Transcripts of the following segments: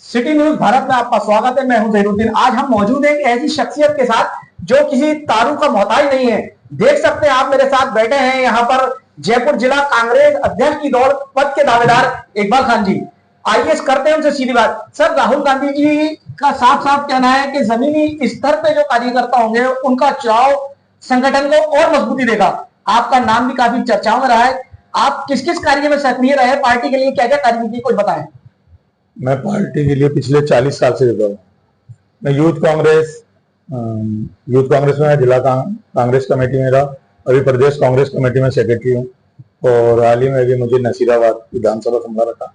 City news Bharat में आपका स्वागत है। मैं हूं जहीरुद्दीन। आज हम मौजूद हैं एक ऐसी शख्सियत के साथ जो किसी तारू का मोहताज नहीं है। देख सकते हैं आप मेरे साथ बैठे हैं यहाँ पर जयपुर जिला कांग्रेस अध्यक्ष की दौड़ पद के दावेदार इकबाल खान जी। आइए करते हैं उनसे सीधी बात। सर, राहुल गांधी जी का साफ साफ कहना है कि जमीनी स्तर पे जो कार्यकर्ता होंगे उनका चुनाव संगठन को और मजबूती देगा। आपका नाम भी काफी चर्चाओं में रहा है। आप किस किस कार्य में सक्रिय रहे, पार्टी के लिए क्या क्या कार्य की, कुछ बताएं। मैं पार्टी के लिए पिछले 40 साल से जुड़ा हूँ। मैं यूथ कांग्रेस में जिला कांग्रेस कमेटी में रहा। अभी प्रदेश कांग्रेस कमेटी में सेक्रेटरी हूँ और हाल ही में भी मुझे नसीराबाद विधानसभा संभाला था।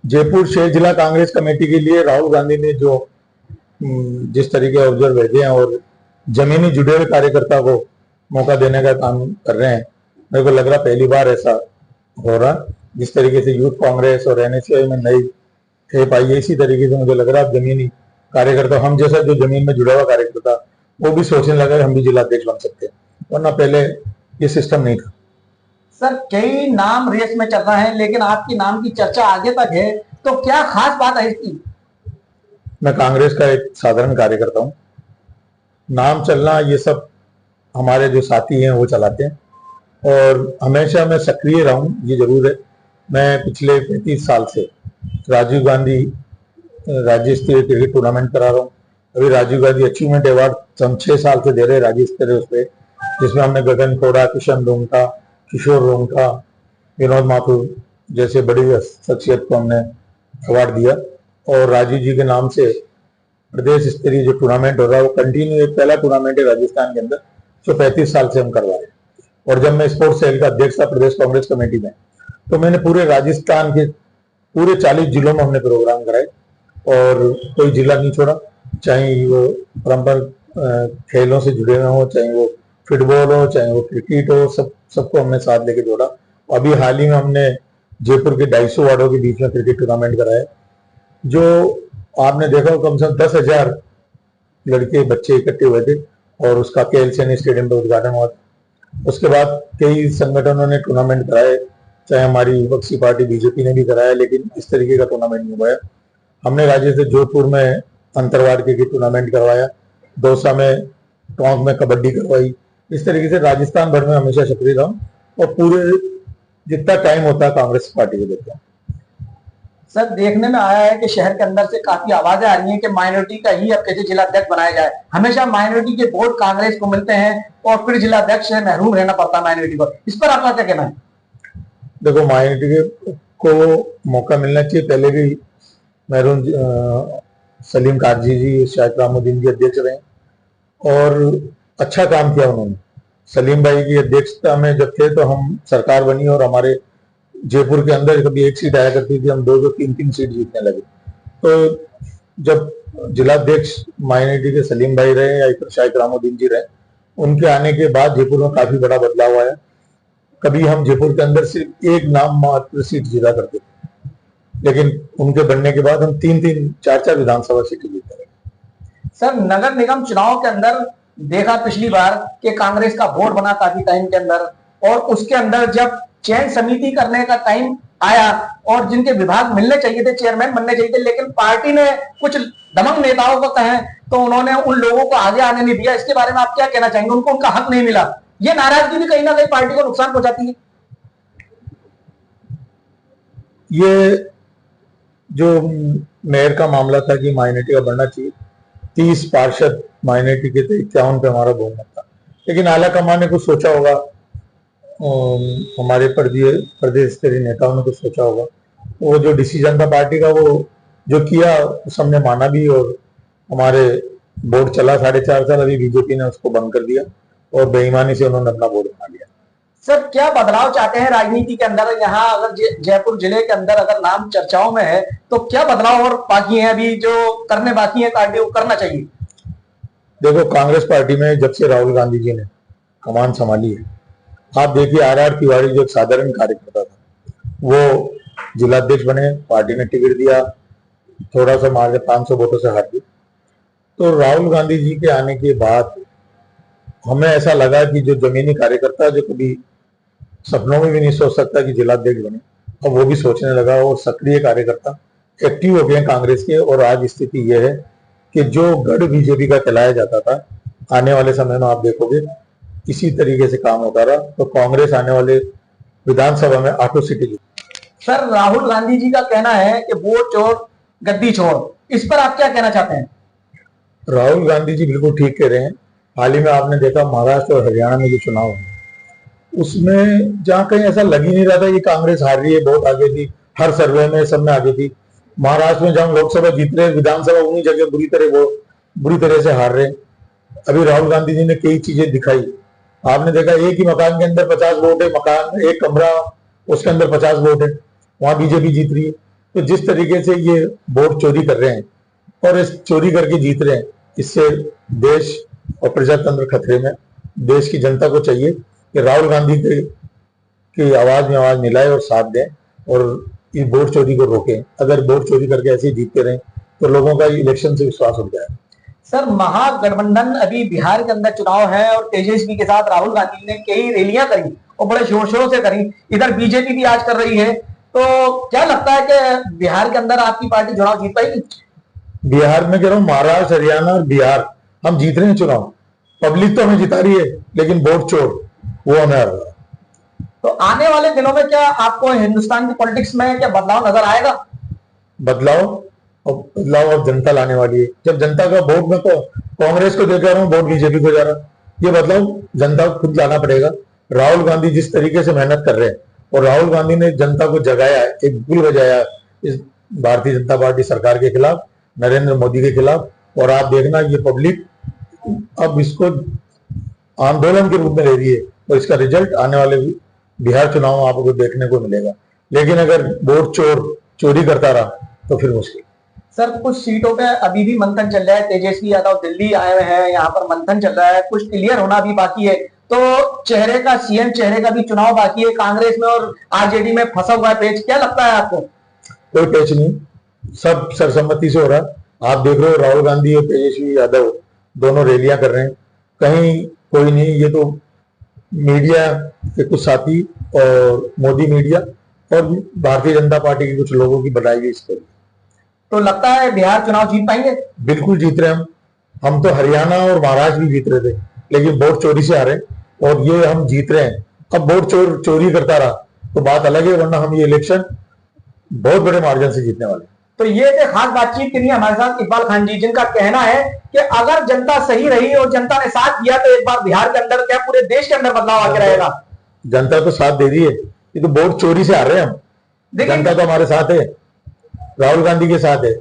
जयपुर शहर जिला कांग्रेस कमेटी के लिए राहुल गांधी ने जो जिस तरीके ऑब्जर्व भेजे हैं और जमीनी जुड़े हुए कार्यकर्ता को मौका देने का काम कर रहे हैं, मेरे को लग रहा पहली बार ऐसा हो रहा। जिस तरीके से यूथ कांग्रेस और एनएसयूआई में नई खेप आई है, इसी तरीके से मुझे लग रहा है जमीनी कार्यकर्ता, हम जैसा जो जमीन में जुड़ा हुआ कार्यकर्ता, वो भी सोचने लगा हम भी जिला अध्यक्ष बन सकते हैं, वरना पहले ये सिस्टम नहीं था। सर, कई नाम रेस में चल रहे हैं लेकिन आपके नाम की चर्चा आगे तक है, तो क्या खास बात है इसकी? मैं कांग्रेस का एक साधारण कार्यकर्ता हूँ। नाम चलना ये सब हमारे जो साथी हैं वो चलाते हैं और हमेशा मैं सक्रिय रहा हूँ, ये जरूर है। मैं पिछले 35 साल से राजीव गांधी राज्य स्तरीय क्रिकेट टूर्नामेंट करा रहा हूँ। अभी राजीव गांधी अचीवमेंट अवार्ड हम 6 साल से दे रहे हैं राज्य स्तरीय उस पर, जिसमें हमने गगन खोड़ा, किशन रोंगटा, किशोर रोंगटा, विनोद माथुर जैसे बड़ी शख्सियत को हमने अवार्ड दिया। और राजीव जी के नाम से प्रदेश स्तरीय जो टूर्नामेंट हो रहा है वो कंटिन्यू, एक पहला टूर्नामेंट है राजस्थान के अंदर जो 35 साल से हम करवा रहे हैं। और जब मैं स्पोर्ट्स सेल का अध्यक्ष था प्रदेश कांग्रेस कमेटी में, तो मैंने पूरे राजस्थान के पूरे 40 जिलों में हमने प्रोग्राम कराए और कोई जिला नहीं छोड़ा, चाहे वो परंपरागत खेलों से जुड़े हुए हो, चाहे वो फुटबॉल हो, चाहे वो क्रिकेट हो, सबको हमने साथ लेके जोड़ा। अभी हाल ही में हमने जयपुर के 250 वार्डों के बीच में क्रिकेट टूर्नामेंट कराया, जो आपने देखा कम से कम 10,000 लड़के बच्चे इकट्ठे हुए थे और उसका केएल सैनी स्टेडियम पर उद्घाटन हुआ था। उसके बाद कई संगठनों ने टूर्नामेंट कराए, चाहे हमारी विपक्षी पार्टी बीजेपी ने भी कराया, लेकिन इस तरीके का टूर्नामेंट नहीं हुआ। हमने राज्य से जोधपुर में अंतरवार्ड क्रिकेट टूर्नामेंट करवाया, दौसा में टोंक में कबड्डी करवाई। इस तरीके से राजस्थान भर में हमेशा सक्रिय रहा और पूरे जितना टाइम होता है कांग्रेस पार्टी को देता हूँ। सर, देखने में आया है कि शहर के अंदर से काफी आवाजें आ रही हैं कि माइनॉरिटी का ही अब कैसे जिला अध्यक्ष बनाया जाए। हमेशा माइनॉरिटी के वोट कांग्रेस को मिलते हैं और फिर जिला अध्यक्ष से महरूम रहना पड़ता है माइनॉरिटी को। इस पर आपका क्या कहना है? देखो, माइनॉरिटी को मौका मिलना चाहिए। पहले भी महरूम सलीम काजी जी शायद रामुद्दीन जी अध्यक्ष रहे और अच्छा काम किया उन्होंने। सलीम भाई की अध्यक्षता में जब थे तो हम सरकार बनी और हमारे जयपुर के अंदर कभी एक सीट आया करती थी, हम 2-2, 3-3 सीट जीतने लगे। तो जब जिलाध्यक्ष माइनॉरिटी के सलीम भाई रहे या फिर शायद रामुद्दीन जी रहे, उनके आने के बाद जयपुर में काफी बड़ा बदलाव आया। कभी हम जयपुर के अंदर सिर्फ एक नाम मात्र सीट जीता करते थे, लेकिन उनके बनने के बाद हम 3-3, 4-4 विधानसभा सीटें जीते रहे। सर, नगर निगम चुनाव के अंदर देखा पिछली बार कि कांग्रेस का वोट बना काफी टाइम के अंदर, और उसके अंदर जब चयन समिति करने का टाइम आया और जिनके विभाग मिलने चाहिए थे, चेयरमैन बनने चाहिए थे, लेकिन पार्टी ने कुछ दमंग नेताओं को कहे तो उन्होंने उन लोगों को आगे आने नहीं दिया। इसके बारे में आप क्या कहना चाहेंगे? उनको उनका हक नहीं मिला, ये नाराजगी भी कहीं ना कहीं पार्टी को नुकसान पहुंचाती है। ये जो मेयर का मामला था कि माइनॉरिटी का बढ़ना चाहिए, 30 पार्षद माइनॉरिटी के थे, 51 पे हमारा बहुमत था, लेकिन आला कमान ने कुछ सोचा होगा, हमारे प्रदेश स्तरीय नेताओं ने कुछ सोचा होगा। वो जो डिसीजन था पार्टी का, वो जो किया उस हमने माना भी और हमारे बोर्ड चला 4.5 साल। अभी बीजेपी ने उसको बंद कर दिया और बेईमानी से उन्होंने अपना बोर्ड बना लिया। सर, क्या बदलाव चाहते हैं राजनीति के अंदर? यहाँ अगर जयपुर जिले के अंदर अगर नाम चर्चाओं में है तो क्या बदलाव और बाकी है, अभी जो करने बाकी है पार्टी को करना चाहिए? देखो, कांग्रेस पार्टी में जब से राहुल गांधी जी ने कमान संभाली है, आप देखिए आर तिवारी जो एक साधारण कार्यकर्ता था, वो जिलाध्यक्ष बने, पार्टी ने टिकट दिया, थोड़ा सा मार के 500 वोटों से हार गई। तो राहुल गांधी जी के आने के बाद हमें ऐसा लगा कि जो जमीनी कार्यकर्ता जो कभी सपनों में भी नहीं सोच सकता कि जिलाध्यक्ष बने, अब वो भी सोचने लगा और सक्रिय कार्यकर्ता एक्टिव हो गए हैं कांग्रेस के, और आज स्थिति यह है कि जो गढ़ बीजेपी का चलाया जाता था, आने वाले समय में आप देखोगे इसी तरीके से काम होता रहा तो कांग्रेस आने वाले विधानसभा में ऑटो सिटी। सर, राहुल गांधी जी का कहना है कि वोट चोर गद्दी छोड़, इस पर आप क्या कहना चाहते हैं? राहुल गांधी जी बिल्कुल ठीक कह रहे हैं। हाल ही में आपने देखा महाराष्ट्र और हरियाणा में जो चुनाव है उसमें जहां कहीं ऐसा लग ही नहीं रहा था ये कांग्रेस हार रही है, बहुत आगे थी, हर सर्वे में सब में आगे थी। महाराष्ट्र में जहां लोकसभा जीत रहे, विधानसभा उन्हीं जगह बुरी तरह से हार रहे। अभी राहुल गांधी जी ने कई चीजें दिखाई, आपने देखा एक ही मकान के अंदर 50 वोट है, मकान एक कमरा उसके अंदर 50 वोट है, वहां बीजेपी जीत रही है। तो जिस तरीके से ये वोट चोरी कर रहे हैं और इस चोरी करके जीत रहे हैं, इससे देश और प्रजातंत्र खतरे में। देश की जनता को चाहिए कि राहुल गांधी की आवाज में आवाज मिलाए और साथ दें और इस वोट चोरी को रोकें। अगर वोट चोरी करके ऐसे ही जीतते रहें तो लोगों का इलेक्शन से विश्वास उठ जाए। सर, महागठबंधन अभी बिहार के अंदर चुनाव है और तेजस्वी के साथ राहुल गांधी ने कई रैलियां करी और बड़े जोर शोरों से करी, इधर बीजेपी भी आज कर रही है, तो क्या लगता है कि बिहार के अंदर आपकी पार्टी चुनाव जीत पाएगी? बिहार में कह रहा हूँ, महाराष्ट्र, हरियाणा और बिहार हम जीत रहे हैं चुनाव। पब्लिक तो हमें जिता रही है लेकिन वोट चोर वो हमें हरा रहा है। तो आने वाले दिनों में क्या आपको हिंदुस्तान की पॉलिटिक्स में क्या बदलाव नजर आएगा? बदलाव अब जनता लाने वाली है। जब जनता का वोट में तो कांग्रेस को दे रहा हूँ, वोट बीजेपी को जा रहा, ये बदलाव जनता को खुद लाना पड़ेगा। राहुल गांधी जिस तरीके से मेहनत कर रहे हैं और राहुल गांधी ने जनता को जगाया, एक बिल बजाया इस भारतीय जनता पार्टी सरकार के खिलाफ, नरेंद्र मोदी के खिलाफ, और आप देखना ये पब्लिक अब इसको आंदोलन के रूप में ले रही है और इसका रिजल्ट आने वाले बिहार चुनाव में आपको देखने को मिलेगा। लेकिन अगर वोट चोरी करता रहा तो फिर मुश्किल। सर, कुछ सीटों पे अभी भी मंथन चल रहा है, तेजस्वी यादव दिल्ली आए हुए हैं, यहाँ पर मंथन चल रहा है, कुछ क्लियर होना भी बाकी है, तो सीएम चेहरे का भी चुनाव बाकी है, कांग्रेस में और आरजेडी में फंसा हुआ है पेच। क्या लगता है आपको? कोई पेच नहीं, सब सर्वसम्मति से हो रहा है। आप देख रहे हो राहुल गांधी और तेजस्वी यादव दोनों रैलियां कर रहे हैं, कहीं कोई नहीं, ये तो मीडिया के कुछ साथी और मोदी मीडिया और भारतीय जनता पार्टी के कुछ लोगों की बनाई गई स्टोरी। तो लगता है बिहार चुनाव जीत पाएंगे? बिल्कुल जीत रहे हम तो हरियाणा और महाराष्ट्र भी जीत रहे थे लेकिन वोट चोरी से आ रहे और ये हम जीत रहे हैं। अब वोट चोरी करता रहा तो बात अलग है, वरना हम ये इलेक्शन बहुत बड़े मार्जिन से जीतने वाले। तो ये थे खास बातचीत के लिए हमारे साथ इकबाल खान जी, जिनका कहना है कि अगर जनता सही रही और जनता ने साथ दिया तो एक बार बिहार के अंदर क्या पूरे देश के अंदर बदलाव आके रहेगा। जनता तो साथ दे रही है, ये तो वोट चोरी से आ रहे हैं हम, जनता तो हमारे साथ है, राहुल गांधी के साथ है।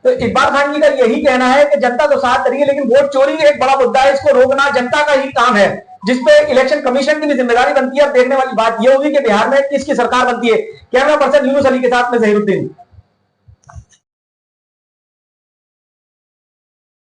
तो इकबाल खान जी का यही कहना है कि जनता तो साथ रही है लेकिन वोट चोरी एक बड़ा मुद्दा है, इसको रोकना जनता का ही काम है, जिसपे इलेक्शन कमीशन की भी जिम्मेदारी बनती है। अब देखने वाली बात यह होगी कि बिहार में किसकी सरकार बनती है। कैमरा पर्सन यूनुस अली के साथ में जहीरुद्दीन।